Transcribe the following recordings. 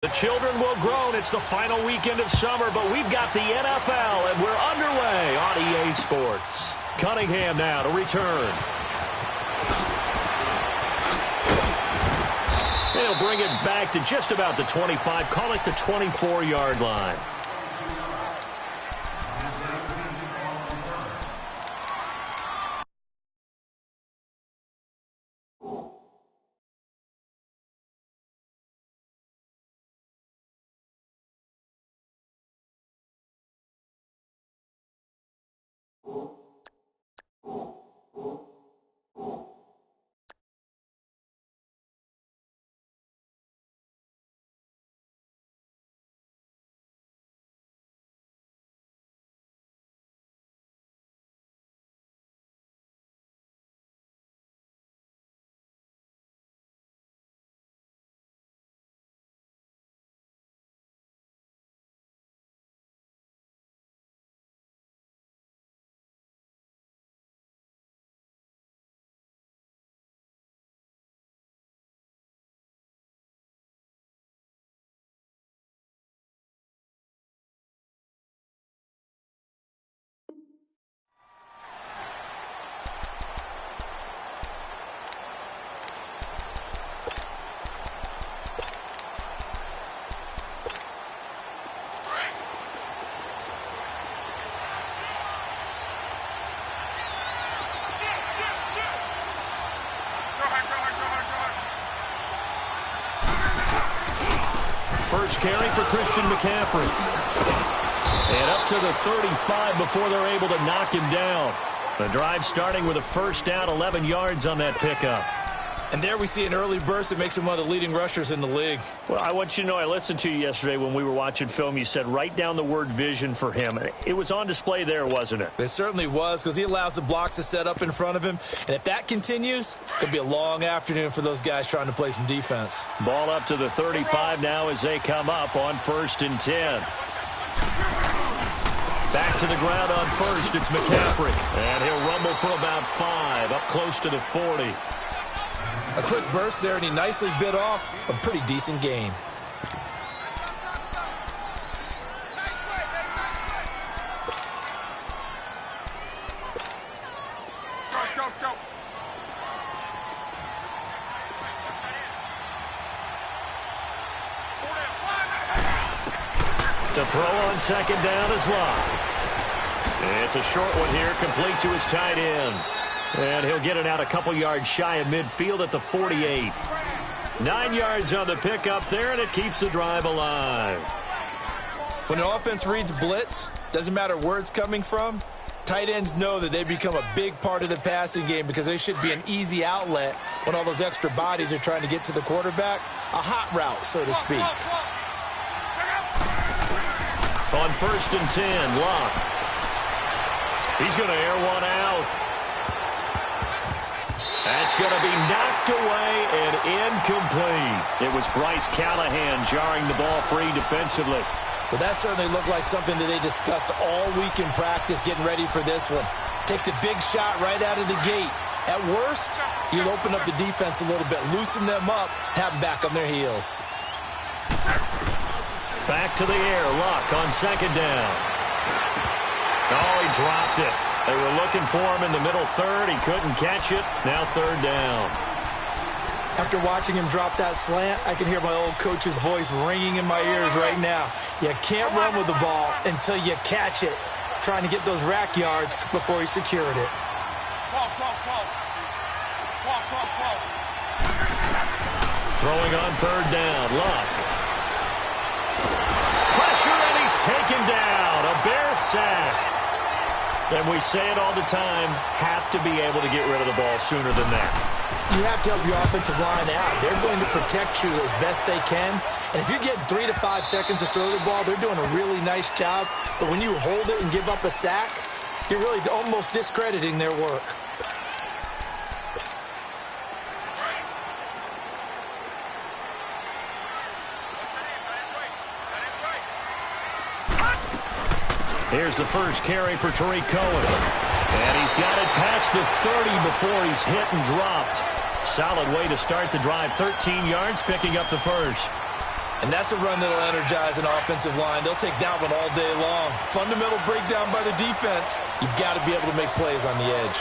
The children will groan. It's the final weekend of summer, but we've got the NFL, and we're underway on EA Sports. Cunningham now to return. They'll bring it back to just about the 25. Call it the 24-yard line. First carry for Christian McCaffrey. And up to the 35 before they're able to knock him down. The drive starting with a first down, 11 yards on that pickup. And there we see an early burst that makes him one of the leading rushers in the league. Well, I want you to know, I listened to you yesterday when we were watching film. You said write down the word vision for him. It was on display there, wasn't it? It certainly was, because he allows the blocks to set up in front of him. And if that continues, it'll be a long afternoon for those guys trying to play some defense. Ball up to the 35 now as they come up on 1st and 10. Back to the ground on first. It's McCaffrey. And he'll rumble for about 5, up close to the 40. A quick burst there, and he nicely bit off a pretty decent gain. Go. To throw on second down is Locke. It's a short one here, complete to his tight end. And he'll get it out a couple yards shy of midfield at the 48. 9 yards on the pickup there, and it keeps the drive alive. When an offense reads blitz, doesn't matter where it's coming from, tight ends know that they become a big part of the passing game because they should be an easy outlet when all those extra bodies are trying to get to the quarterback. A hot route, so to speak. On 1st and 10, Locke. He's going to air one out. That's going to be knocked away and incomplete. It was Bryce Callahan jarring the ball free defensively. Well, that certainly looked like something that they discussed all week in practice getting ready for this one. Take the big shot right out of the gate. At worst, you'll open up the defense a little bit, loosen them up, have them back on their heels. Back to the air, Locke on second down. Oh, he dropped it. They were looking for him in the middle third. He couldn't catch it. Now 3rd down. After watching him drop that slant, I can hear my old coach's voice ringing in my ears right now. You can't run with the ball until you catch it. Trying to get those rack yards before he secured it. Throwing on 3rd down, Locke. Pressure, and he's taken down. A Bear sack. And we say it all the time, have to be able to get rid of the ball sooner than that. You have to help your offensive line out. They're going to protect you as best they can. And if you're getting 3 to 5 seconds to throw the ball, they're doing a really nice job. But when you hold it and give up a sack, you're really almost discrediting their work. Here's the first carry for Tariq Cohen. And he's got it past the 30 before he's hit and dropped. Solid way to start the drive. 13 yards, picking up the first. And that's a run that'll energize an offensive line. They'll take that one all day long. Fundamental breakdown by the defense. You've got to be able to make plays on the edge.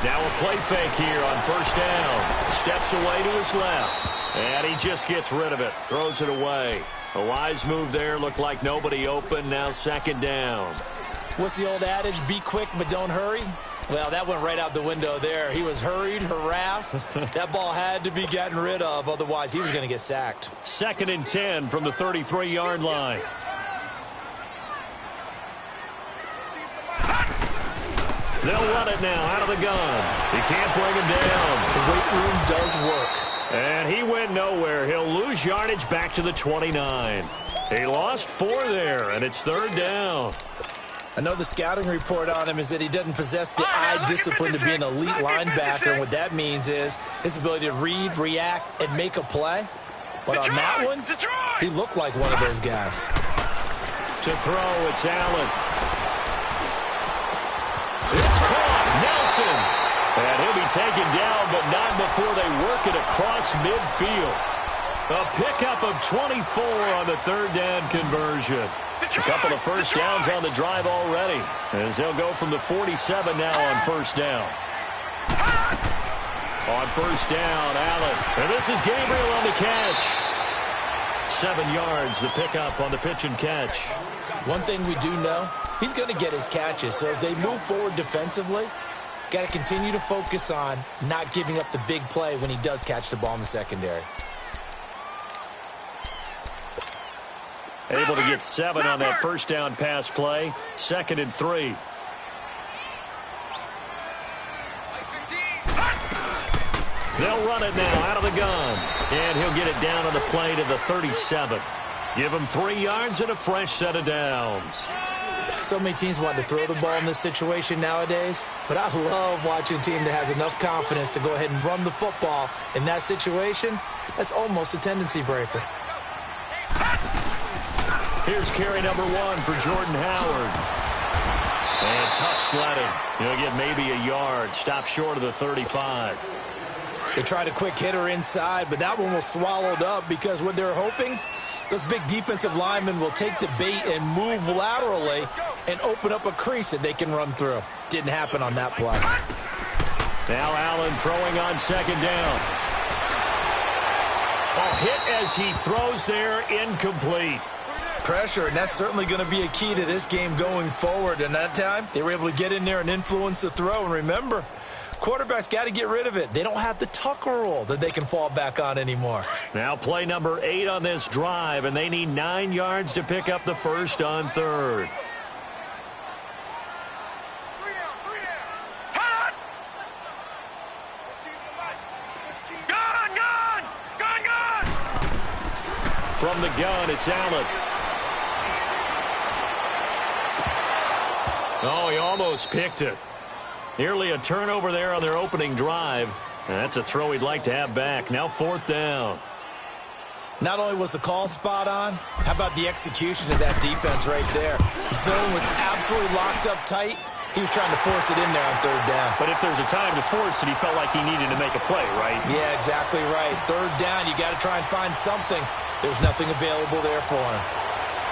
Now a play fake here on first down. Steps away to his left. And he just gets rid of it. Throws it away. A wise move there. Looked like nobody open. Now second down. What's the old adage? Be quick, but don't hurry. Well, that went right out the window there. He was hurried, harassed. That ball had to be gotten rid of. Otherwise, he was going to get sacked. 2nd and 10 from the 33-yard line. They'll run it now out of the gun. He can't bring him down. The weight room does work. And he went nowhere. He'll lose yardage back to the 29. He lost 4 there, and it's 3rd down. I know the scouting report on him is that he doesn't possess the eye discipline to be an elite linebacker. And what that means is his ability to read, react, and make a play. But on that one, he looked like one of those guys. To throw, it's Allen. It's caught. Nelson. And he'll be taken down, but not before they work it across midfield. A pickup of 24 on the 3rd down conversion. A couple of first downs on the drive already, as they'll go from the 47 now on first down. On first down, Allen. And this is Gabriel on the catch. 7 yards, the pickup on the pitch and catch. One thing we do know, he's going to get his catches. So as they move forward defensively, got to continue to focus on not giving up the big play when he does catch the ball in the secondary. Able to get 7 on that first down pass play. 2nd and 3. They'll run it now out of the gun. And he'll get it down on the play to the 37. Give him 3 yards and a fresh set of downs. So many teams want to throw the ball in this situation nowadays, but I love watching a team that has enough confidence to go ahead and run the football in that situation. That's almost a tendency breaker. Here's carry number 1 for Jordan Howard. And tough sledding. He'll get maybe a yard. Stop short of the 35. They tried a quick hitter inside, but that one was swallowed up because what they're hoping, those big defensive linemen will take the bait and move laterally and open up a crease that they can run through. Didn't happen on that play. Now Allen throwing on second down. A hit as he throws there, incomplete. Pressure, and that's certainly going to be a key to this game going forward. And that time, they were able to get in there and influence the throw. And remember, quarterbacks got to get rid of it. They don't have the Tucker rule that they can fall back on anymore. Now play number 8 on this drive, and they need 9 yards to pick up the first on 3rd. From the gun, it's Allen. Oh, he almost picked it. Nearly a turnover there on their opening drive. And that's a throw he'd like to have back. Now 4th down. Not only was the call spot on, how about the execution of that defense right there? Zone was absolutely locked up tight. He was trying to force it in there on 3rd down. But if there's a time to force it, he felt like he needed to make a play, right? Yeah, exactly right. 3rd down, you got to try and find something. There's nothing available there for him.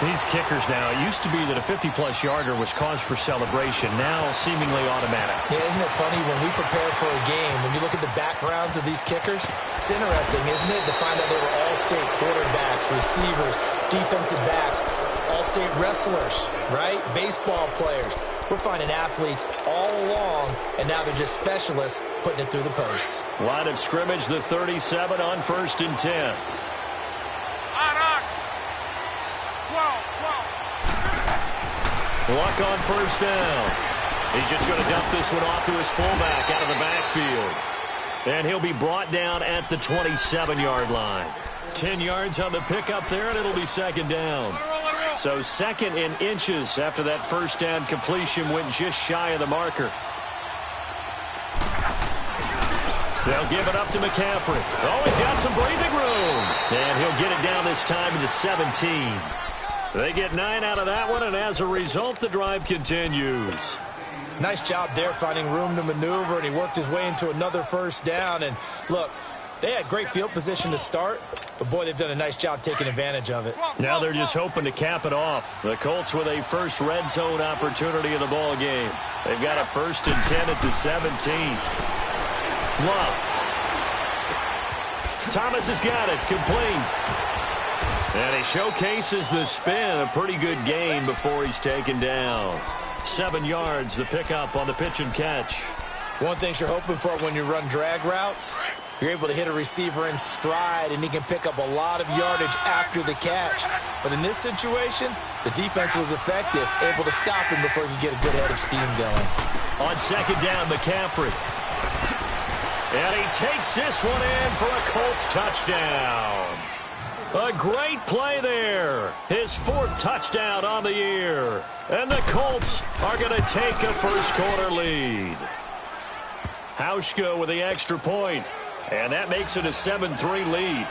These kickers now, it used to be that a 50-plus yarder was cause for celebration. Now seemingly automatic. Yeah, isn't it funny when we prepare for a game, when you look at the backgrounds of these kickers, it's interesting, isn't it, to find out they were all-state quarterbacks, receivers, defensive backs, all-state wrestlers, right? Baseball players. We're finding athletes all along, and now they're just specialists putting it through the posts. Line of scrimmage, the 37 on 1st and 10. Luck on first down. He's just going to dump this one off to his fullback out of the backfield. And he'll be brought down at the 27-yard line. 10 yards on the pickup there, and it'll be 2nd down. So 2nd in inches after that first down completion went just shy of the marker. They'll give it up to McCaffrey. Oh, he's got some breathing room. And he'll get it down this time to the 17. They get 9 out of that one, and as a result, the drive continues. Nice job there finding room to maneuver, and he worked his way into another first down. And look, They had great field position to start, but boy, they've done a nice job taking advantage of it. Now they're just hoping to cap it off. The Colts with a first red zone opportunity in the ball game. They've got a 1st and 10 at the 17. Love. Thomas has got it. Complete. And he showcases the spin. A pretty good gain before he's taken down. 7 yards, the pickup on the pitch and catch. One thing you're hoping for when you run drag routes, you're able to hit a receiver in stride, and he can pick up a lot of yardage after the catch. But in this situation, the defense was effective, able to stop him before he could get a good head of steam going. On 2nd down, McCaffrey. And he takes this one in for a Colts touchdown. A great play there. His 4th touchdown on the year. And the Colts are going to take a first-quarter lead. Hauschka with the extra point. And that makes it a 7-3 lead.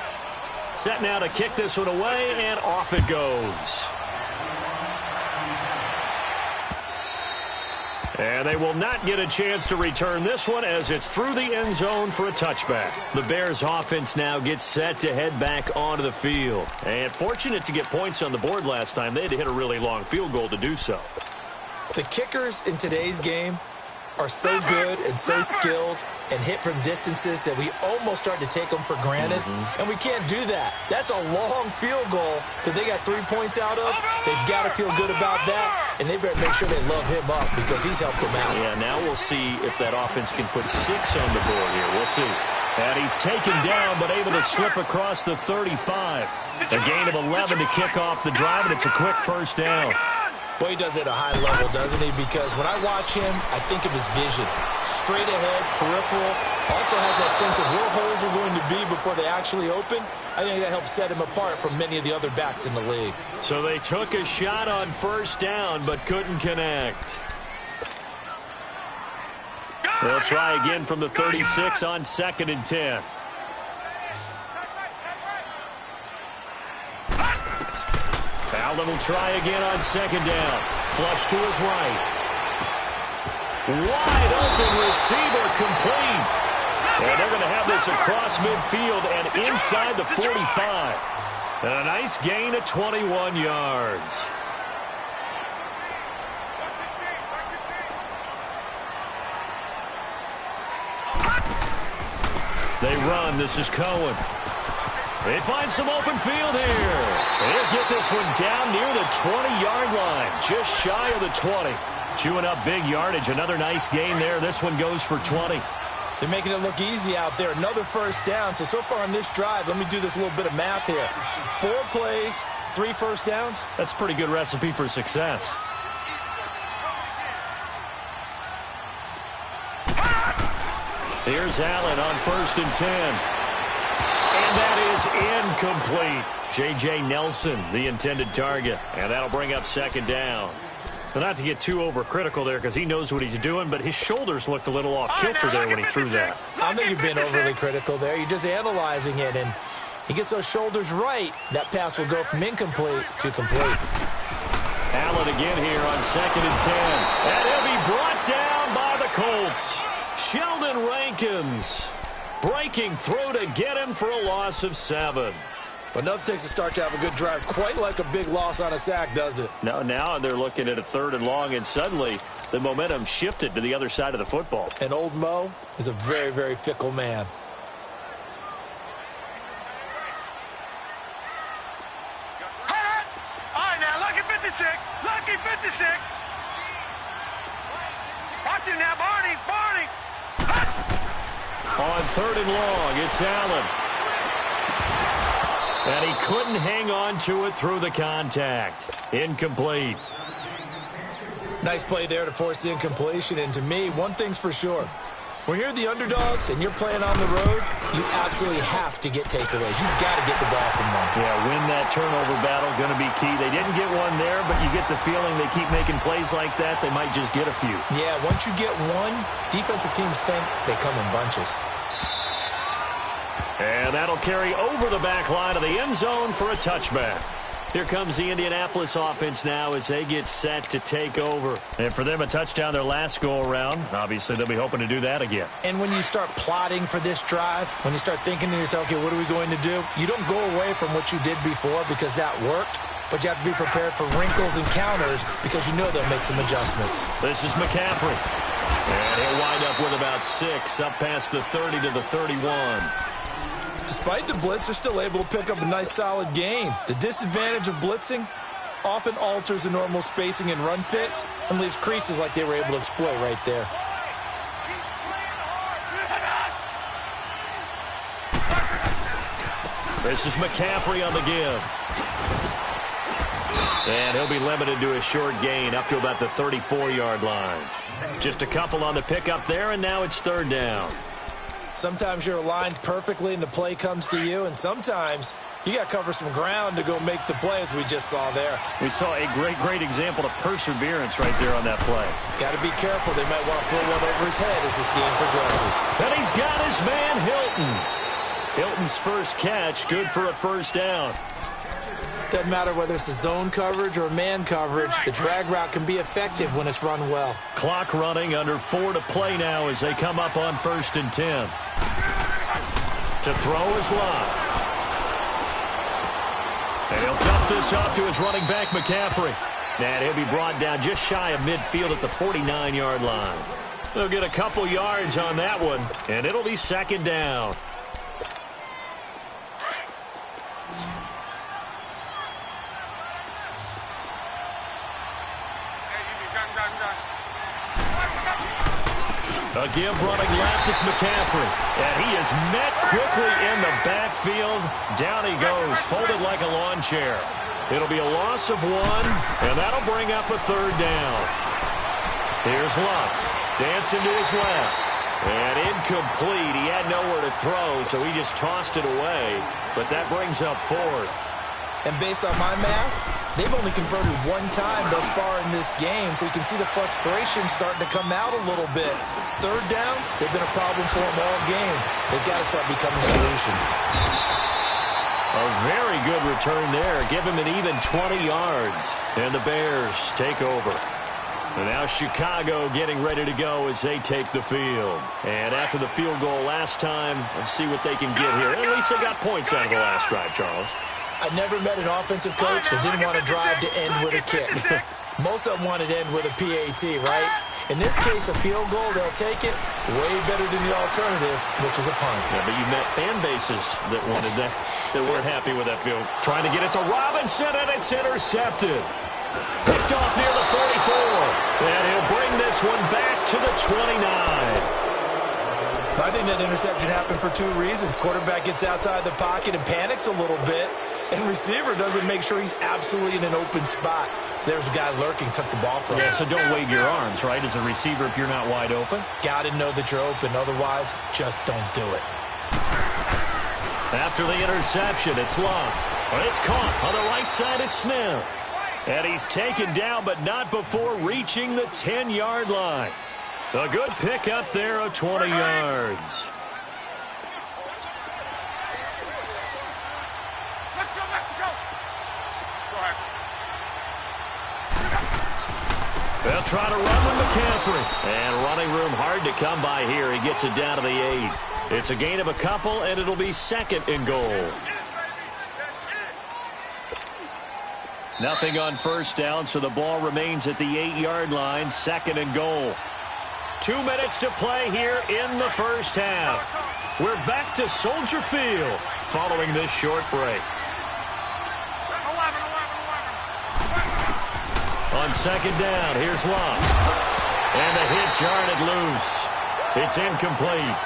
Set now to kick this one away, and off it goes. And they will not get a chance to return this one as it's through the end zone for a touchback. The Bears offense now gets set to head back onto the field. And fortunate to get points on the board last time. They had to hit a really long field goal to do so. The kickers in today's game are so good and so skilled and hit from distances that we almost start to take them for granted. And we can't do that. That's a long field goal that they got 3 points out of. They've got to feel good about that, and they better make sure they love him up because he's helped them out. Yeah, now we'll see if that offense can put 6 on the board here. We'll see. And he's taken down but able to slip across the 35. A gain of 11 to kick off the drive, and it's a quick first down. Boy, he does it at a high level, doesn't he? Because when I watch him, I think of his vision. Straight ahead, peripheral. Also has that sense of where holes are going to be before they actually open. I think that helps set him apart from many of the other backs in the league. So they took a shot on first down but couldn't connect. They'll try again from the 36 on 2nd and 10. Allen will try again on 2nd down. Flush to his right. Wide open receiver, complete. And they're going to have this across midfield and inside the 45. And a nice gain of 21 yards. They run. This is Cohen. They find some open field here. They'll get this one down near the 20-yard line, just shy of the 20. Chewing up big yardage. Another nice gain there. This one goes for 20. They're making it look easy out there. Another first down. So far on this drive, let me do this little bit of math here. 4 plays, 3 first downs. That's a pretty good recipe for success. Here's Allen on 1st and 10. And that is incomplete. J.J. Nelson, the intended target. And that'll bring up 2nd down. Well, not to get too overcritical there because he knows what he's doing, but his shoulders looked a little off kilter there when he threw that. I think you've been overly critical there. You're just analyzing it, and he gets those shoulders right. That pass will go from incomplete to complete. Allen again here on 2nd and 10. And he'll be brought down by the Colts. Sheldon Rankins breaking through to get him for a loss of 7. But enough takes a start to have a good drive. Quite like a big loss on a sack, does it? Now they're looking at a 3rd and long, and suddenly the momentum shifted to the other side of the football. And old Mo is a very, very fickle man. All right, now, lucky 56. Lucky 56. Watch him now, Barney. Barney. On 3rd and long, it's Allen. And he couldn't hang on to it through the contact. Incomplete. Nice play there to force the incompletion. And to me, one thing's for sure. When you're the underdogs and you're playing on the road, you absolutely have to get takeaways. You've got to get the ball from them. Yeah, win that turnover battle, going to be key. They didn't get one there, but you get the feeling they keep making plays like that, they might just get a few. Yeah, once you get one, defensive teams think they come in bunches. And that'll carry over the back line of the end zone for a touchback. Here comes the Indianapolis offense now as they get set to take over. And for them, a touchdown their last go-around. Obviously, they'll be hoping to do that again. And when you start plotting for this drive, when you start thinking to yourself, okay, what are we going to do? You don't go away from what you did before because that worked, but you have to be prepared for wrinkles and counters because you know they'll make some adjustments. This is McCaffrey. And he'll wind up with about 6, up past the 30 to the 31. Despite the blitz, they're still able to pick up a nice, solid gain. The disadvantage of blitzing often alters the normal spacing and run fits and leaves creases like they were able to exploit right there. This is McCaffrey on the give. And he'll be limited to a short gain up to about the 34-yard line. Just a couple on the pickup there, and now it's third down. Sometimes you're aligned perfectly and the play comes to you, and sometimes you got to cover some ground to go make the play, as we just saw there. We saw a great example of perseverance right there on that play. Got to be careful. They might want to throw one over his head as this game progresses. And he's got his man, Hilton. Hilton's first catch, good for a first down. Doesn't matter whether it's a zone coverage or man coverage, the drag route can be effective when it's run well. Clock running, under 4 to play now as they come up on 1st and 10. To throw is Locke. And he'll dump this off to his running back, McCaffrey. And he'll be brought down just shy of midfield at the 49-yard line. They'll get a couple yards on that one, and it'll be second down. A give running left, it's McCaffrey. And he is met quickly in the backfield. Down he goes, folded like a lawn chair. It'll be a loss of 1, and that'll bring up a third down. Here's Luck, dancing to his left. And incomplete. He had nowhere to throw, so he just tossed it away. But that brings up 4th. And based on my math, they've only converted 1 time thus far in this game, so you can see the frustration starting to come out a little bit. Third downs, they've been a problem for them all game. They've got to start becoming solutions. A very good return there. Give him an even 20 yards. And the Bears take over. And now Chicago getting ready to go as they take the field. And after the field goal last time, let's see what they can get here. At least they got points out of the last drive, Charles. I never met an offensive coach that didn't want to drive to end with a kick. Most of them wanted to end with a PAT, right? In this case, a field goal, they'll take it. Way better than the alternative, which is a punt. Yeah, but you met fan bases that wanted that, that weren't happy with that field. Trying to get it to Robinson, and it's intercepted. Picked off near the 44. And he'll bring this one back to the 29. I think that interception happened for 2 reasons. Quarterback gets outside the pocket and panics a little bit, and receiver doesn't make sure he's absolutely in an open spot. So there's a guy lurking, took the ball from him. Yeah, so don't wave your arms, right, as a receiver if you're not wide open. Got to know that you're open. Otherwise, just don't do it. After the interception, it's Long. But it's caught on the right side, it's Smith. And he's taken down, but not before reaching the 10-yard line. A good pickup there of 20 yards. Let's go, Mexico! Go ahead. They'll try to run with McCaffrey. And running room hard to come by here. He gets it down to the 8. It's a gain of a couple, and it'll be 2nd and goal. Nothing on first down, so the ball remains at the 8-yard line. 2nd and goal. 2 minutes to play here in the first half. We're back to Soldier Field following this short break. 11. On 2nd down, here's Locke. And the hit jarred it loose. It's incomplete.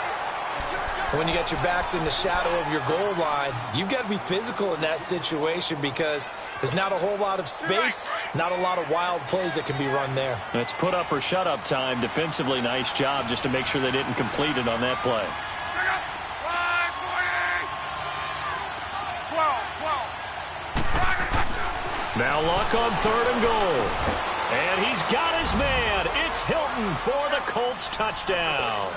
When you got your backs in the shadow of your goal line, you've got to be physical in that situation because there's not a whole lot of space, not a lot of wild plays that can be run there. It's put up or shut up time. Defensively, nice job just to make sure they didn't complete it on that play. 12. Now Luck on 3rd and goal. And he's got his man. It's Hilton for the Colts touchdown.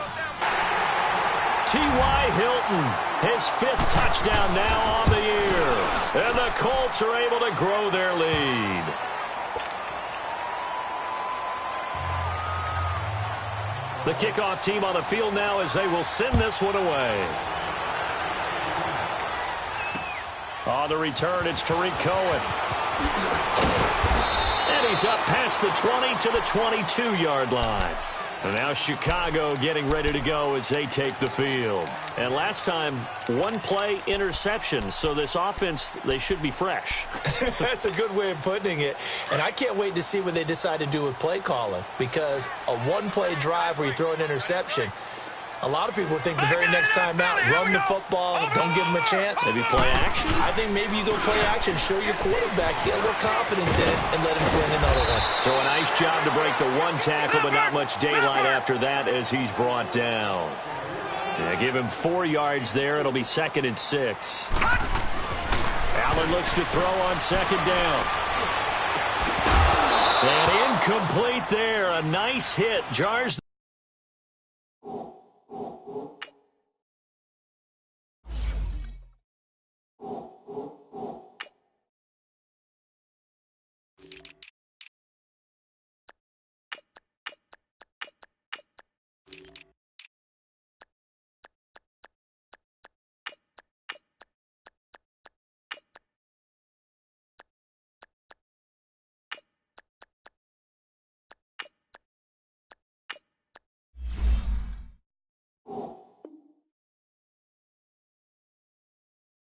T.Y. Hilton, his 5th touchdown now on the year. And the Colts are able to grow their lead. The kickoff team on the field now as they will send this one away. On the return, it's Tariq Cohen. And he's up past the 20 to the 22-yard line. And now Chicago getting ready to go as they take the field. And last time, 1-play interception. So this offense, they should be fresh. That's a good way of putting it. And I can't wait to see what they decide to do with play calling. Because a 1-play drive where you throw an interception, a lot of people think the very next time out, run the football, don't give them a chance. Maybe play action? I think maybe you go play action, show your quarterback, get a little confidence in it, and let him bring another one. So a nice job to break the 1 tackle, but not much daylight after that as he's brought down. Yeah, give him 4 yards there. It'll be 2nd and 6. Allen looks to throw on 2nd down. And incomplete there. A nice hit. Jars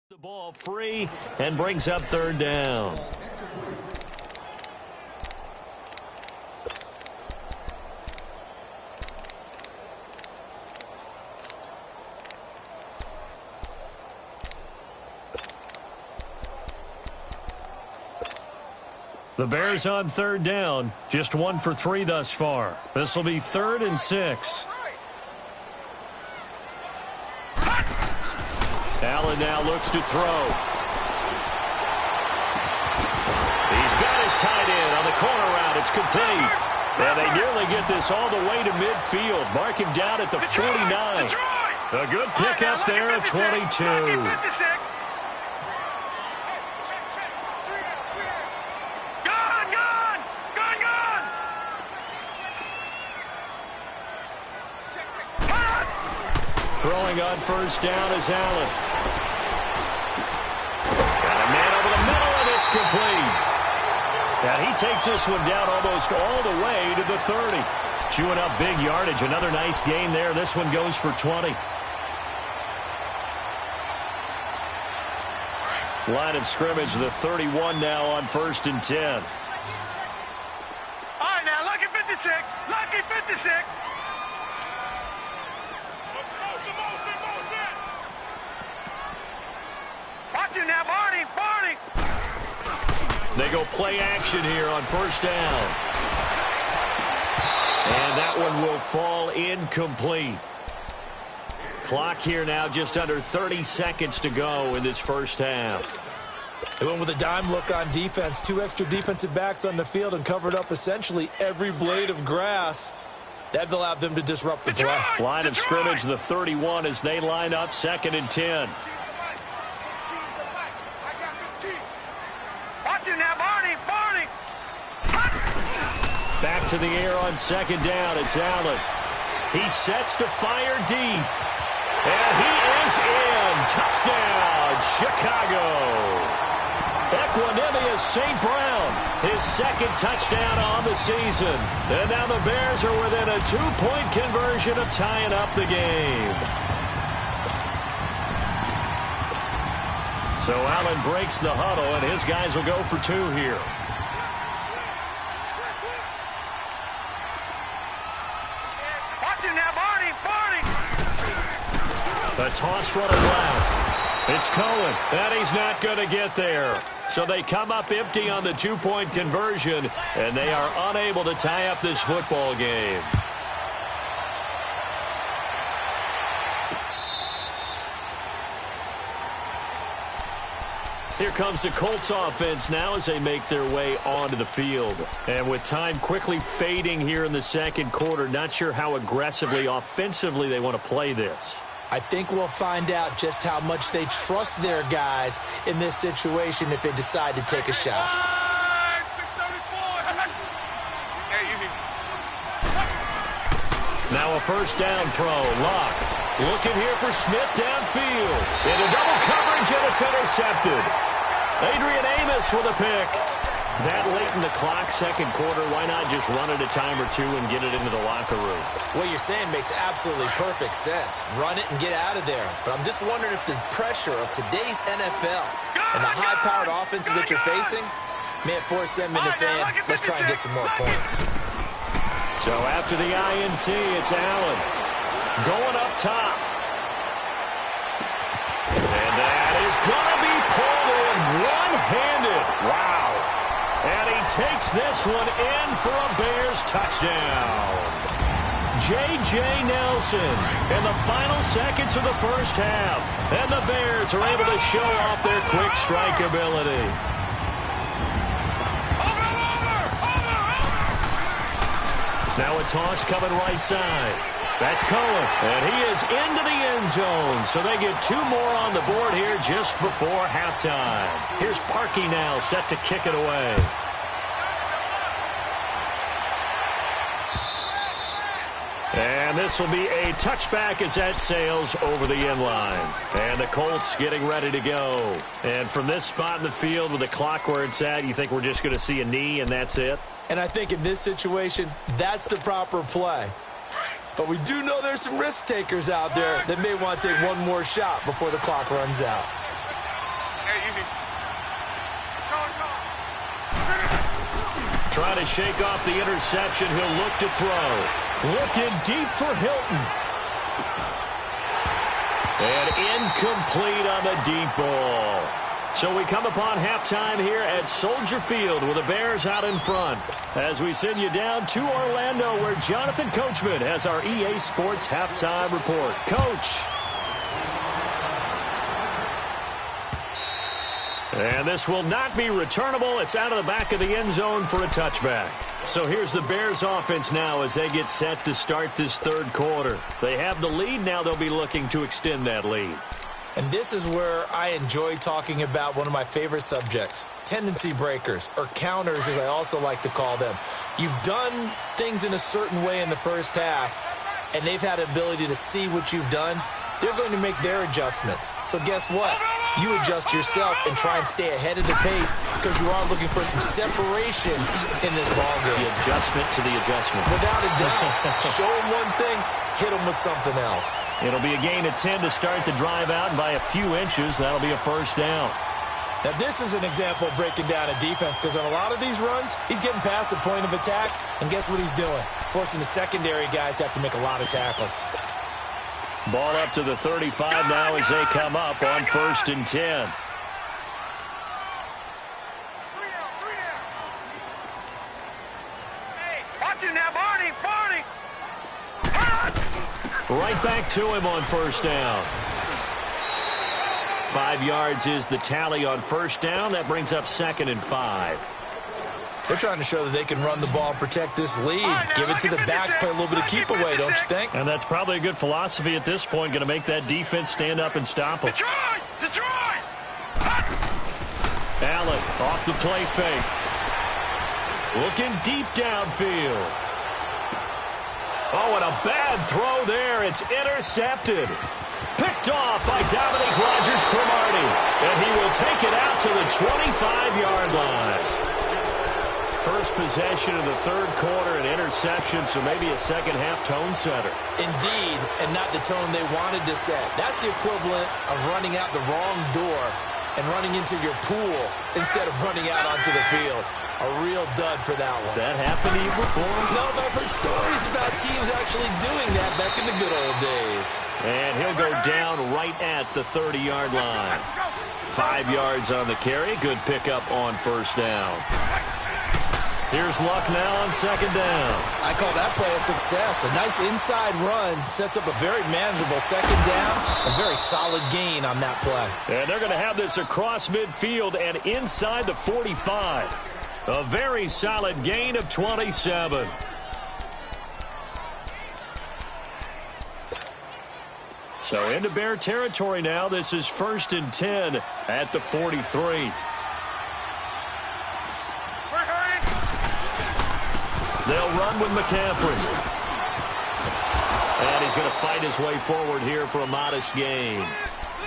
the ball free and brings up 3rd down. The Bears on 3rd down, just 1 for 3 thus far. This will be 3rd and 6. Allen now looks to throw. He's got his tight end on the corner route. It's complete. And they nearly get this all the way to midfield. Mark him down at the 49. A good pickup there at 22. Throwing on 1st down is Allen. Got a man over the middle, and it's complete. Now he takes this one down almost all the way to the 30. Chewing up big yardage. Another nice gain there. This one goes for 20. Line of scrimmage, the 31 now on 1st and 10. All right, now, lucky 56. Lucky 56. Watch it now, Barney. Barney. They go play action here on 1st down. And that one will fall incomplete. Clock here now just under 30 seconds to go in this 1st half. They went with a dime look on defense. 2 extra defensive backs on the field and covered up essentially every blade of grass. That allowed them to disrupt the play. Line of scrimmage, the 31 as they line up 2nd and 10. Watch it now, Barney. Barney. Back to the air on 2nd down. It's Allen. He sets to fire deep. And he is in. Touchdown, Chicago. Equanimous St. Brown, his 2nd touchdown on the season. And now the Bears are within a 2-point conversion of tying up the game. So Allen breaks the huddle, and his guys will go for 2 here. Watch it now, Barney. Barney. A toss running left. It's Cohen, and he's not going to get there. So they come up empty on the 2-point conversion, and they are unable to tie up this football game. Here comes the Colts offense now as they make their way onto the field. And with time quickly fading here in the 2nd quarter, not sure how aggressively, offensively they want to play this. I think we'll find out just how much they trust their guys in this situation if they decide to take a shot. Now a first down throw. Locke looking here for Smith downfield. Into double coverage, and it's intercepted. Adrian Amos with a pick. That late in the clock, second quarter, why not just run it a time or two and get it into the locker room? What you're saying makes absolutely perfect sense. Run it and get out of there. But I'm just wondering if the pressure of today's NFL and the high-powered offenses that you're facing may have forced them into saying, let's try and get some more points. So after the INT, it's Allen going up top. And that is going to be pulled in one-handed. Wow. And he takes this one in for a Bears touchdown. J.J. Nelson in the final seconds of the first half. And the Bears are able to show off their quick strike ability. Now a toss coming right side. That's Cohen, and he is into the end zone. So they get two more on the board here just before halftime. Here's Parkey now set to kick it away. And this will be a touchback as that sails over the end line. And the Colts getting ready to go. And from this spot in the field with the clock where it's at, you think we're just going to see a knee and that's it? And I think in this situation, that's the proper play. But we do know there's some risk takers out there that may want to take one more shot before the clock runs out. Trying to shake off the interception. He'll look to throw. Looking deep for Hilton. And incomplete on the deep ball. So we come upon halftime here at Soldier Field with the Bears out in front. As we send you down to Orlando where Jonathan Coachman has our EA Sports halftime report. Coach. And this will not be returnable. It's out of the back of the end zone for a touchback. So here's the Bears offense now as they get set to start this third quarter. They have the lead. Now they'll be looking to extend that lead. And this is where I enjoy talking about one of my favorite subjects, tendency breakers, or counters as I also like to call them. You've done things in a certain way in the first half, and they've had the ability to see what you've done. They're going to make their adjustments. So guess what? You adjust yourself and try and stay ahead of the pace because you are looking for some separation in this ballgame. The adjustment to the adjustment. Without a doubt. Show them one thing, hit them with something else. It'll be a gain of 10 to start the drive out, and by a few inches, that'll be a first down. Now, this is an example of breaking down a defense because on a lot of these runs, he's getting past the point of attack, and guess what he's doing? Forcing the secondary guys to have to make a lot of tackles. Ball up to the 35 now as they come up on 1st and 10. Hey, watch him now, Barney! Right back to him on first down. 5 yards is the tally on first down. That brings up 2nd and 5. They're trying to show that they can run the ball and protect this lead. Give it to the backs, play a little bit of keep away, don't you think? And that's probably a good philosophy at this point, going to make that defense stand up and stop them. Detroit! Allen off the play fake. Looking deep downfield. Oh, and a bad throw there. It's intercepted. Picked off by Dominique Rodgers-Cromartie. And he will take it out to the 25-yard line. First possession of the third quarter, an interception, so maybe a second-half tone setter. Indeed, and not the tone they wanted to set. That's the equivalent of running out the wrong door and running into your pool instead of running out onto the field. A real dud for that one. Has that happened to you before? No, but I've heard stories about teams actually doing that back in the good old days. And he'll go down right at the 30-yard line. 5 yards on the carry. Good pickup on first down. Here's Luck now on second down. I call that play a success. A nice inside run sets up a very manageable second down. A very solid gain on that play. And they're going to have this across midfield and inside the 45. A very solid gain of 27. So into Bear territory now. This is 1st and 10 at the 43. They'll run with McCaffrey. And he's going to fight his way forward here for a modest gain.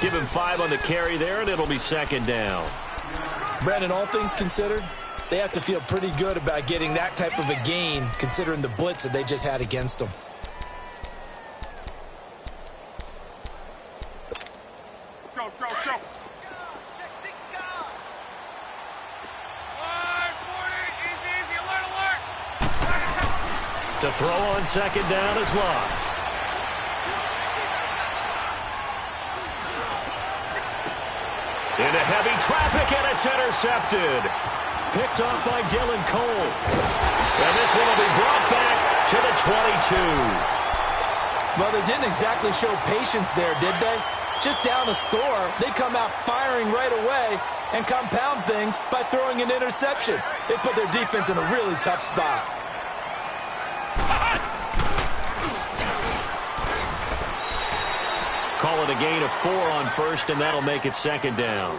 Give him 5 on the carry there, and it'll be 2nd down. Brandon, all things considered, they have to feel pretty good about getting that type of a gain, considering the blitz that they just had against them. Go, go, go. Easy, alert, alert. To throw on 2nd down is Locke. Into heavy traffic, and it's intercepted. Picked off by Dylan Cole. And this one will be brought back to the 22. Well, they didn't exactly show patience there, did they? Just down a score, they come out firing right away and compound things by throwing an interception. They put their defense in a really tough spot. Call it a gain of 4 on 1st, and that'll make it 2nd down.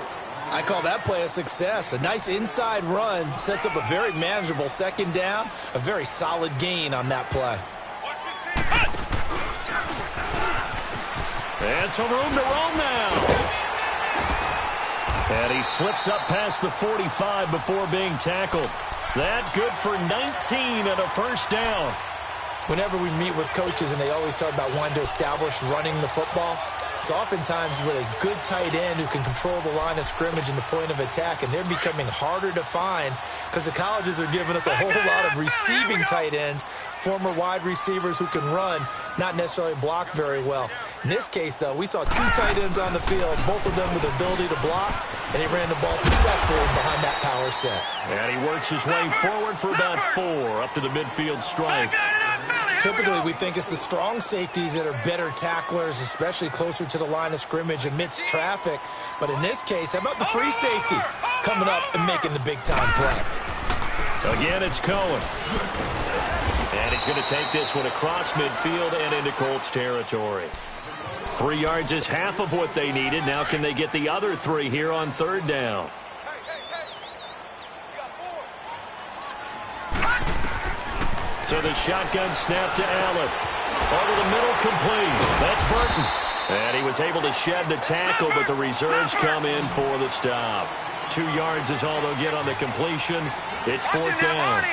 I call that play a success. A nice inside run sets up a very manageable 2nd down, a very solid gain on that play. And some room to roam now. And he slips up past the 45 before being tackled. That good for 19 and a 1st down. Whenever we meet with coaches and they always talk about wanting to establish running the football, it's oftentimes with a good tight end who can control the line of scrimmage and the point of attack, and they're becoming harder to find because the colleges are giving us a whole lot of receiving tight ends, former wide receivers who can run, not necessarily block very well. In this case, though, we saw 2 tight ends on the field, both of them with the ability to block, and he ran the ball successfully behind that power set. And he works his way forward for about 4 up to the midfield stripe. Typically, we think it's the strong safeties that are better tacklers, especially closer to the line of scrimmage amidst traffic. But in this case, how about the free safety coming up and making the big-time play? Again, it's Cohen. And he's going to take this one across midfield and into Colts territory. 3 yards is half of what they needed. Now can they get the other 3 here on 3rd down? So the shotgun snap to Allen. Over the middle, complete. That's Burton. And he was able to shed the tackle, but the reserves come in for the stop. 2 yards is all they'll get on the completion. It's 4th down.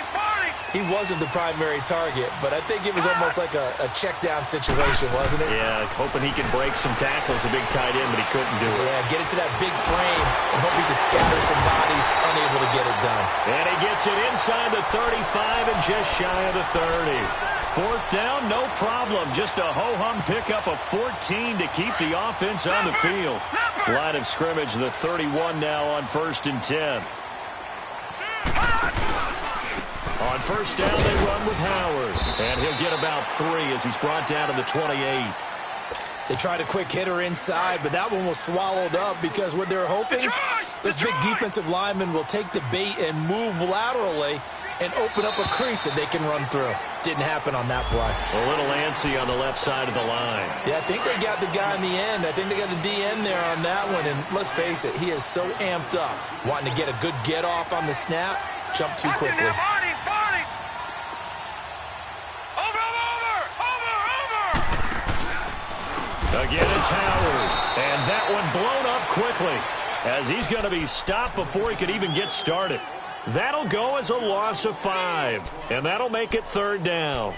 He wasn't the primary target, but I think it was almost like a check-down situation, wasn't it? Yeah, hoping he could break some tackles, a big tight end, but he couldn't do it. Yeah, get it to that big frame and hope he could scatter some bodies, unable to get it done. And he gets it inside the 35 and just shy of the 30. 4th down, no problem. Just a ho-hum pickup of 14 to keep the offense on the field. Line of scrimmage, the 31 now on 1st and 10. On 1st down, they run with Howard. And he'll get about 3 as he's brought down to the 28. They tried a quick hitter inside, but that one was swallowed up because what they're hoping, this big defensive lineman will take the bait and move laterally and open up a crease that they can run through. Didn't happen on that play. A little antsy on the left side of the line. Yeah, I think they got the guy in the end. I think they got the DN there on that one. And let's face it, he is so amped up, wanting to get a good get off on the snap, jump too quickly. Again, it's Howard. And that one blown up quickly as he's going to be stopped before he could even get started. That'll go as a loss of 5. And that'll make it 3rd down.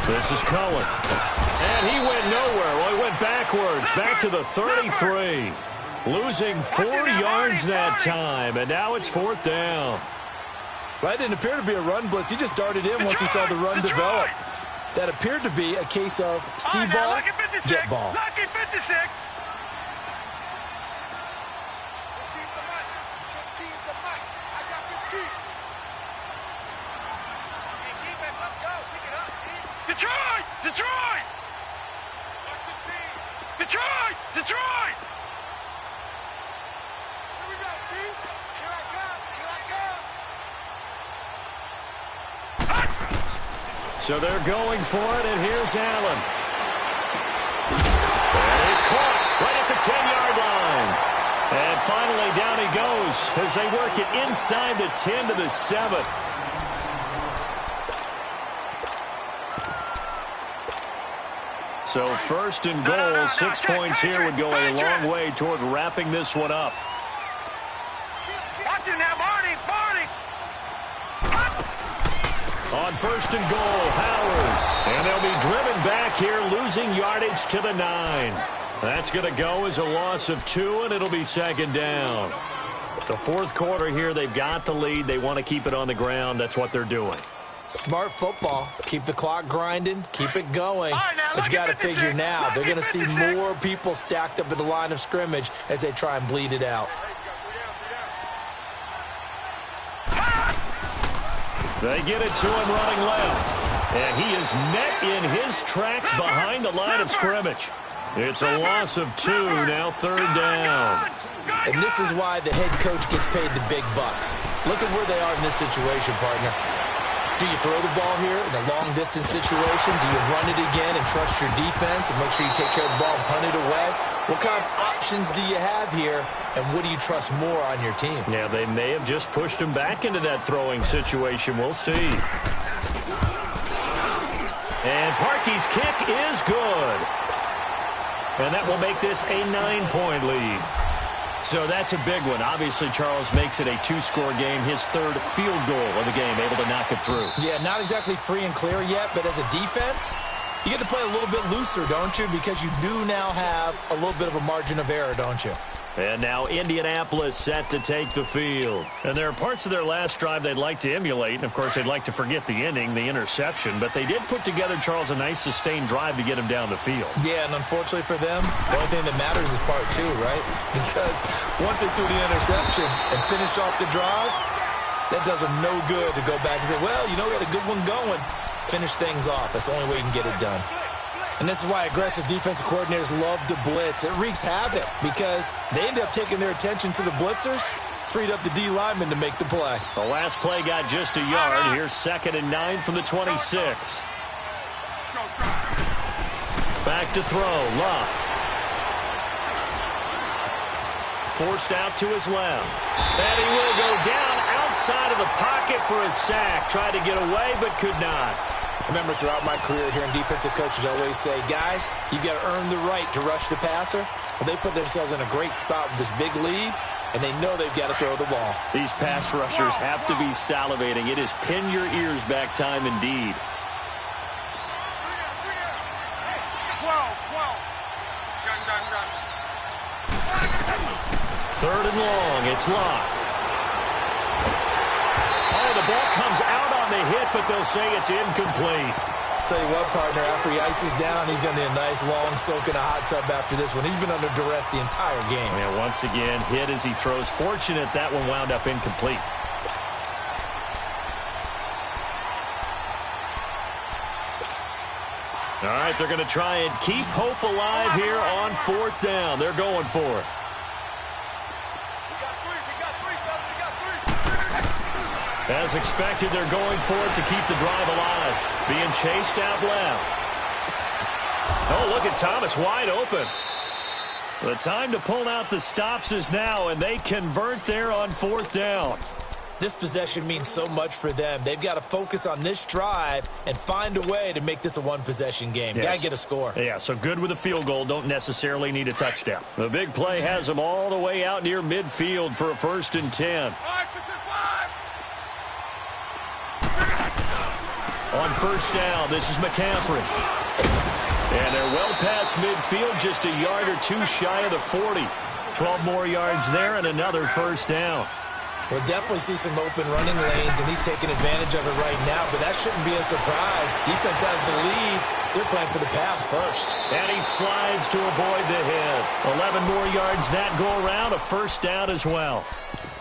This is Cohen. And he went nowhere. Well, he went backwards, back to the 33. Losing 4 yards that time, and now it's 4th down. Well, that didn't appear to be a run blitz. He just darted in once he saw the run develop. That appeared to be a case of see ball, get ball. Lucky 56. Detroit! Detroit! Detroit! Here we go, D. Here I come. Here I come. So they're going for it, and here's Allen. And he's caught right at the 10-yard line. And finally, down he goes as they work it inside the 10 to the 7. So first and goal, 6 points here would go a long way toward wrapping this one up. Watch it now, Barney! Barney! On first and goal, Howard. And they'll be driven back here, losing yardage to the 9. That's going to go as a loss of 2, and it'll be second down. The fourth quarter here, they've got the lead. They want to keep it on the ground. That's what they're doing. Smart football. Keep the clock grinding. Keep it going. But you got to figure now, they're going to see more people stacked up at the line of scrimmage as they try and bleed it out. They get it to him running left. And he is met in his tracks behind the line of scrimmage. It's a loss of 2, now third down. And this is why the head coach gets paid the big bucks. Look at where they are in this situation, partner. Do you throw the ball here in a long-distance situation? Do you run it again and trust your defense and make sure you take care of the ball and punt it away? What kind of options do you have here, and what do you trust more on your team? Yeah, they may have just pushed him back into that throwing situation. We'll see. And Parkey's kick is good. And that will make this a 9-point lead. So that's a big one. Obviously, Charles makes it a 2-score game, his third field goal of the game, able to knock it through. Yeah, not exactly free and clear yet, but as a defense, you get to play a little bit looser, don't you? Because you do now have a little bit of a margin of error, don't you? And now Indianapolis set to take the field. And there are parts of their last drive they'd like to emulate. And, of course, they'd like to forget the ending, the interception. But they did put together, Charles, a nice sustained drive to get him down the field. Yeah, and unfortunately for them, the only thing that matters is part 2, right? Because once they threw the interception and finished off the drive, that does them no good to go back and say, well, you know, we had a good one going. Finish things off. That's the only way you can get it done. And this is why aggressive defensive coordinators love to blitz. It wreaks havoc because they end up taking their attention to the blitzers, freed up the D lineman to make the play. The last play got just a yard. Here's 2nd and 9 from the 26. Back to throw. Luck. Forced out to his left. And he will go down outside of the pocket for a sack. Tried to get away, but could not. Remember, throughout my career here in defensive coaches always say, guys, you got to earn the right to rush the passer. Well, they put themselves in a great spot with this big lead, and they know they've got to throw the ball. These pass rushers have to be salivating. It is pin your ears back time indeed. 12. Run. 3rd and long. It's locked. Oh, the ball comes out on the hit, but they'll say it's incomplete. Tell you what, partner, after he ices down, he's going to need a nice long soak in a hot tub after this one. He's been under duress the entire game. Yeah, once again, hit as he throws. Fortunate that one wound up incomplete. All right, they're going to try and keep hope alive here on 4th down. They're going for it. As expected, they're going for it to keep the drive alive. Being chased out left. Oh, look at Thomas wide open. The time to pull out the stops is now, and they convert there on 4th down. This possession means so much for them. They've got to focus on this drive and find a way to make this a one-possession game. Yes. Got to get a score. Yeah, so good with a field goal. Don't necessarily need a touchdown. The big play has them all the way out near midfield for a 1st and 10. On 1st down, this is McCaffrey. And they're well past midfield, just a yard or 2 shy of the 40. 12 more yards there and another 1st down. We'll definitely see some open running lanes, and he's taking advantage of it right now, but that shouldn't be a surprise. Defense has the lead. They're playing for the pass first. And he slides to avoid the hit. 11 more yards that go around, a 1st down as well.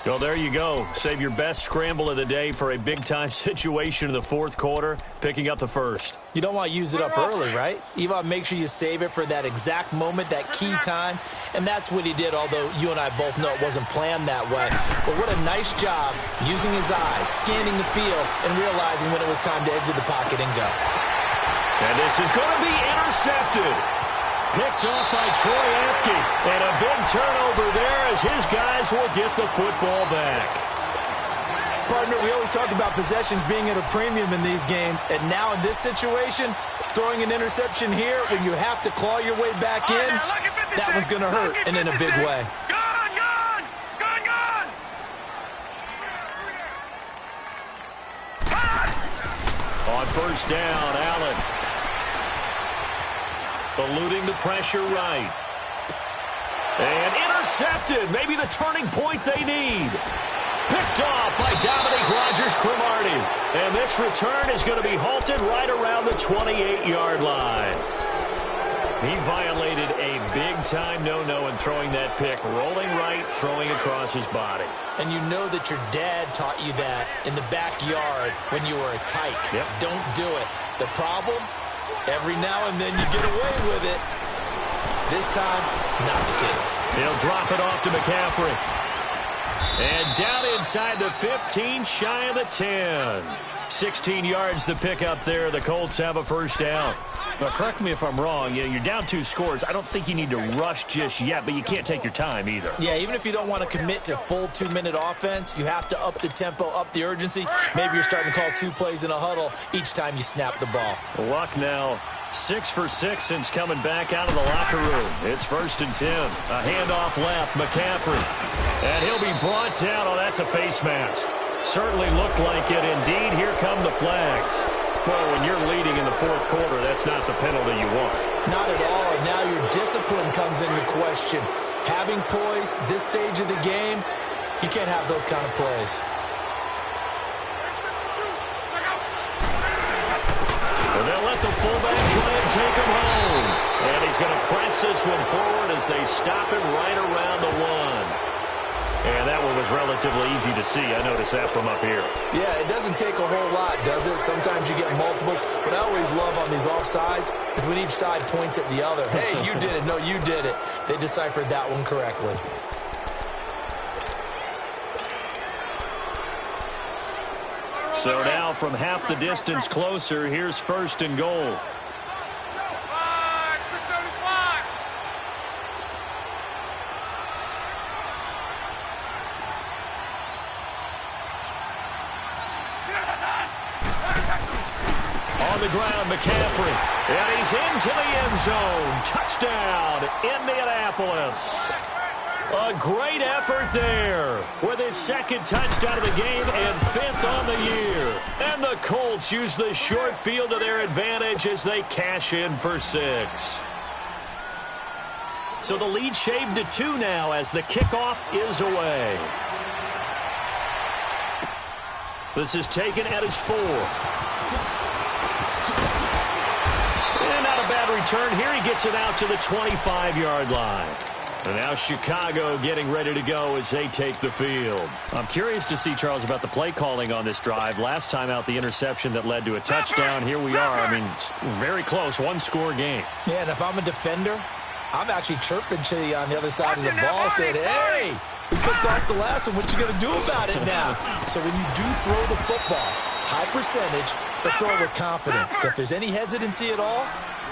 Well, there you go. Save your best scramble of the day for a big-time situation in the fourth quarter, picking up the first. You don't want to use it up early, right? You want to make sure you save it for that exact moment, that key time. And that's what he did, although you and I both know it wasn't planned that way. But what a nice job using his eyes, scanning the field, and realizing when it was time to exit the pocket and go. And this is going to be intercepted. Picked off by Troy Apke. And a big turnover there as his guys will get the football back. Partner, we always talk about possessions being at a premium in these games. And now in this situation, throwing an interception here when you have to claw your way back in, that one's going to hurt and in a big way. On first down, Allen. Eluding the pressure right. And intercepted. Maybe the turning point they need. Picked off by Dominique Rodgers-Cromartie. And this return is going to be halted right around the 28-yard line. He violated a big-time no-no in throwing that pick. Rolling right, throwing across his body. And you know that your dad taught you that in the backyard when you were a tyke. Yep. Don't do it. The problem? Every now and then you get away with it. This time, not the case. He'll drop it off to McCaffrey. And down inside the 15, shy of the 10. 16 yards to pick up there. The Colts have a first down. Now, correct me if I'm wrong. You're down 2 scores. I don't think you need to rush just yet, but you can't take your time either. Yeah, even if you don't want to commit to full 2-minute offense, you have to up the tempo, up the urgency. Maybe you're starting to call 2 plays in a huddle each time you snap the ball. Luck now 6 for 6 since coming back out of the locker room. It's 1st and 10. A handoff left, McCaffrey. And he'll be brought down. Oh, that's a face mask. Certainly looked like it. Indeed, here come the flags. Well, when you're leading in the fourth quarter, that's not the penalty you want. Not at all. And now your discipline comes into question. Having poise this stage of the game, you can't have those kind of plays. Well, they'll let the fullback try and take him home. And he's going to press this one forward as they stop him right around the 1. And that one was relatively easy to see. I noticed that from up here. Yeah, it doesn't take a whole lot, does it? Sometimes you get multiples. What I always love on these offsides is when each side points at the other. Hey, you did it. No, you did it. They deciphered that one correctly. So now from half the distance closer, here's 1st and goal. On the ground, McCaffrey. And he's into the end zone. Touchdown, Indianapolis. A great effort there with his 2nd touchdown of the game and 5th on the year. And the Colts use the short field to their advantage as they cash in for 6. So the lead shaved to 2 now as the kickoff is away. This is taken at his 4th. And not a bad return here. He gets it out to the 25-yard line. And now Chicago getting ready to go as they take the field. I'm curious to see, Charles, about the play calling on this drive. Last time out, the interception that led to a touchdown. Here we are. I mean, very close, 1-score game. Yeah, and if I'm a defender, I'm actually chirping to you on the other side of the ball saying, hey, we picked off the last one. What you going to do about it now? So when you do throw the football, high percentage, but throw it with confidence. If there's any hesitancy at all,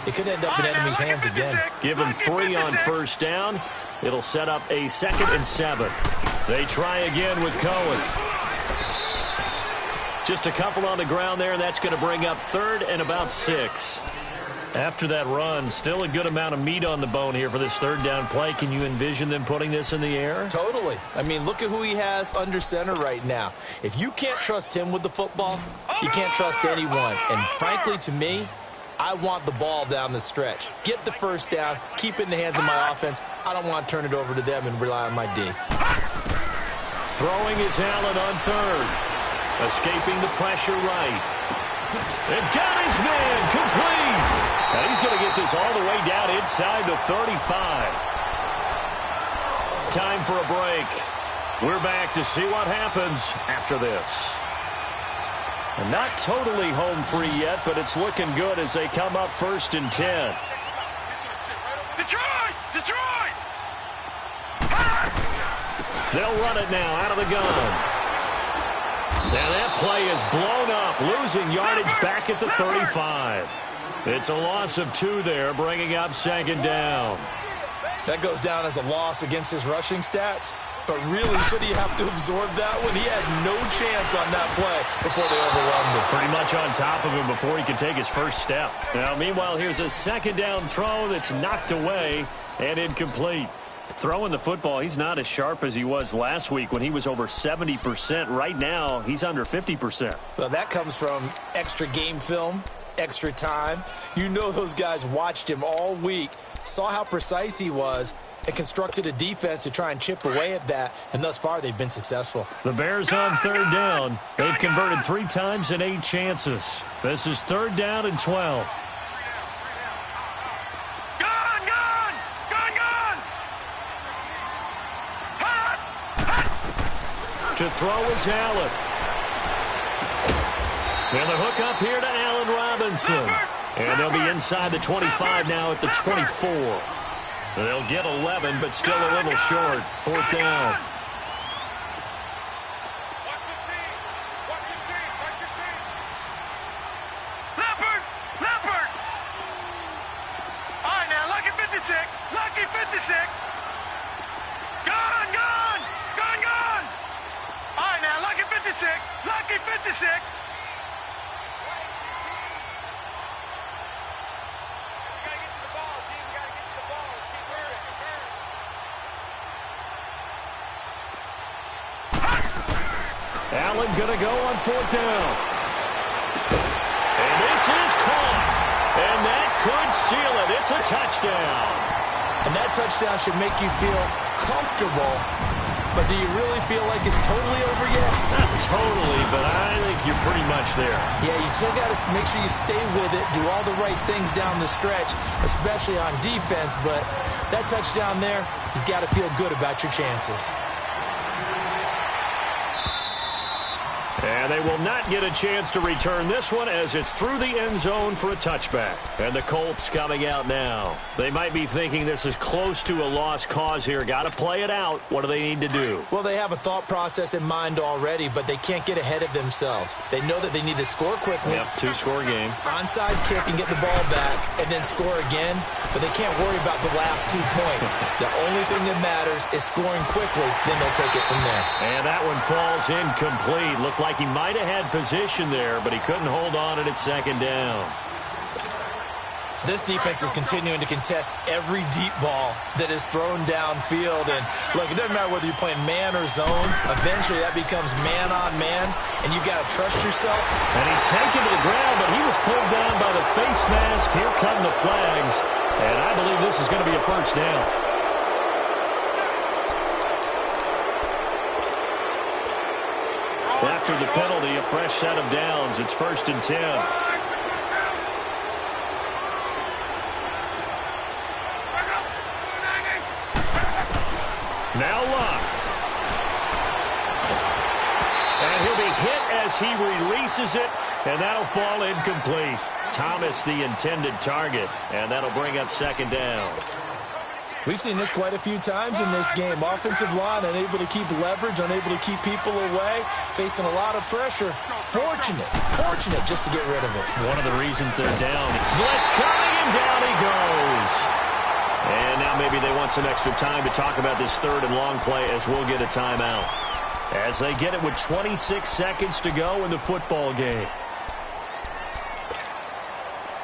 it could end up in enemy's hands again. Give him 3 on first down. It'll set up a 2nd and 7. They try again with Cohen. Just a couple on the ground there, and that's going to bring up 3rd and about 6. After that run, still a good amount of meat on the bone here for this 3rd down play. Can you envision them putting this in the air? Totally. I mean, look at who he has under center right now. If you can't trust him with the football, you can't trust anyone. And frankly, to me, I want the ball down the stretch. Get the first down, keep it in the hands of my offense. I don't want to turn it over to them and rely on my D. Throwing is Allen on 3rd. Escaping the pressure right. And got his man complete. And he's going to get this all the way down inside the 35. Time for a break. We're back to see what happens after this. And not totally home free yet, but it's looking good as they come up 1st and 10. Detroit! Detroit! They'll run it now out of the gun. Now that play is blown up, losing yardage back at the 35. It's a loss of 2 there, bringing up 2nd down. That goes down as a loss against his rushing stats. But really, should he have to absorb that when he had no chance on that play before they overwhelmed him? Pretty much on top of him before he could take his first step. Now, meanwhile, here's a 2nd down throw that's knocked away and incomplete. Throwing the football, he's not as sharp as he was last week when he was over 70%. Right now, he's under 50%. Well, that comes from extra game film, extra time. You know those guys watched him all week, saw how precise he was, and constructed a defense to try and chip away at that, and thus far they've been successful. The Bears on 3rd down. They've converted 3 times in 8 chances. This is 3rd down and 12. Gun! Gun! Gun! Gun! Hot! Hot! To throw is Allen. And the hook up here to Allen Robinson. And they'll be inside the 25 now at the 24. They'll get 11, but still a little short. 4th down. Leopard! Leopard! All right, now, lucky 56. Lucky 56. Gun! Gun! Gun! Gun! All right, now, lucky 56. Lucky 56. Allen going to go on 4th down. And this is caught. And that could seal it. It's a touchdown. And that touchdown should make you feel comfortable. But do you really feel like it's totally over yet? Not totally, but I think you're pretty much there. Yeah, you still got to make sure you stay with it, do all the right things down the stretch, especially on defense. But that touchdown there, you've got to feel good about your chances. And they will not get a chance to return this one as it's through the end zone for a touchback. And the Colts coming out now. They might be thinking this is close to a lost cause here. Got to play it out. What do they need to do? Well, they have a thought process in mind already, but they can't get ahead of themselves. They know that they need to score quickly. Yep, 2-score game. Onside kick and get the ball back and then score again, but they can't worry about the last 2 points. The only thing that matters is scoring quickly, then they'll take it from there. And that one falls incomplete. Looked like he might have had position there, but he couldn't hold on it at 2nd down. This defense is continuing to contest every deep ball that is thrown downfield. And look, it doesn't matter whether you're playing man or zone. Eventually that becomes man on man, and you got to trust yourself. And he's taken to the ground, but he was pulled down by the face mask. Here come the flags. And I believe this is going to be a 1st down. After the penalty, a fresh set of downs. It's 1st and 10. Now Luck. And he'll be hit as he releases it, and that'll fall incomplete. Thomas, the intended target, and that'll bring up 2nd down. We've seen this quite a few times in this game. Offensive line unable to keep leverage, unable to keep people away, facing a lot of pressure. Fortunate just to get rid of it. One of the reasons they're down. Blitz coming, and down he goes. And now maybe they want some extra time to talk about this 3rd and long play as we'll get a timeout. As they get it with 26 seconds to go in the football game.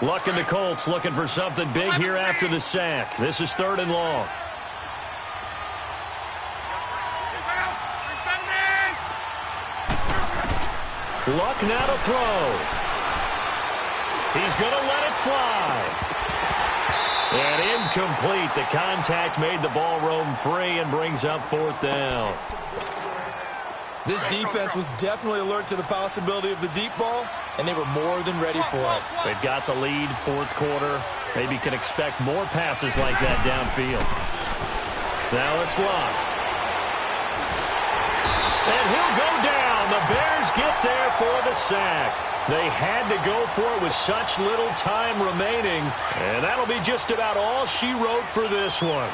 Luck and the Colts looking for something big here after the sack. This is 3rd and long. Luck now to throw. He's going to let it fly. And incomplete. The contact made the ball roam free and brings up 4th down. This defense was definitely alert to the possibility of the deep ball, and they were more than ready for it. They've got the lead, 4th quarter. Maybe can expect more passes like that downfield. Now it's Luck. And he'll go down. The Bears get there for the sack. They had to go for it with such little time remaining. And that'll be just about all she wrote for this one.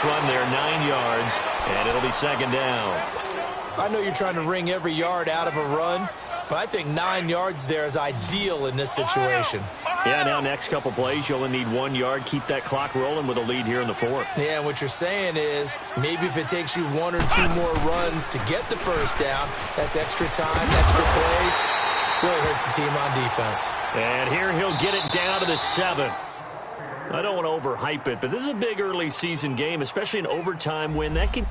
Run there, 9 yards, and it'll be second down. I know you're trying to wring every yard out of a run, but I think 9 yards there is ideal in this situation. Yeah, now next couple plays, you only need 1 yard. Keep that clock rolling with a lead here in the fourth. Yeah, and what you're saying is maybe if it takes you 1 or 2 more runs to get the first down, that's extra time, extra plays. Really hurts the team on defense. And here he'll get it down to the 7. I don't want to overhype it, but this is a big early season game, especially an overtime win. That can